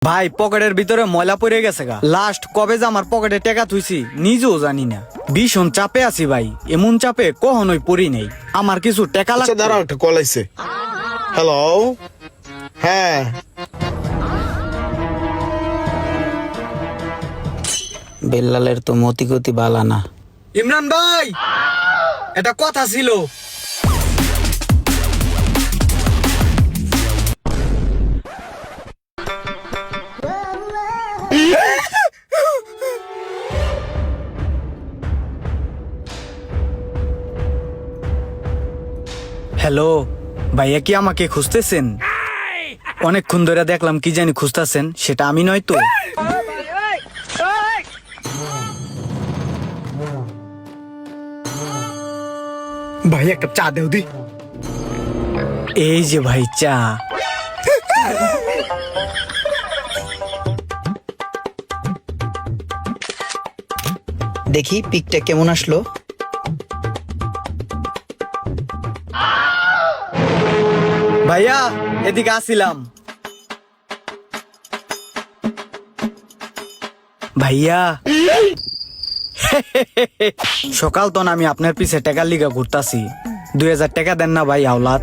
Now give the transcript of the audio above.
ভাই পকেটের ভিতরে ময়লা পড়ে গেছে গা। লাস্ট কবে যে আমার পকেটে টাকা থুইছি নিজেও জানি না। ভীষণ চাপে আছি ভাই, এমন চাপে কখনোই পড়ি নেই। আমার কিছু টাকা আচ্ছা লাগবে। দাঁড়াও, একটা কল আইছে। হ্যালো, হ্যাঁ বেল্লালের তো মতি গতি বালা না। ইমরান ভাই, এটা কথা ছিল। হ্যালো ভাইয়া, কি আমাকে খুঁজতেছেন? অনেকক্ষণ ধরে দেখলাম কি জানি খুঁজতেছেন, সেটা আমি নয় তো? ভাই একটা চা দেও দি। এই যে ভাই চা। দেখি পিকটা কেমন আসলো। ভাইয়া এদিকে আসিলাম। ভাইয়া সকাল তো আমি আপনার পিছে টাকার লিগা ঘুরতাছি। 2000 টাকা দেন না ভাই আওলাদ।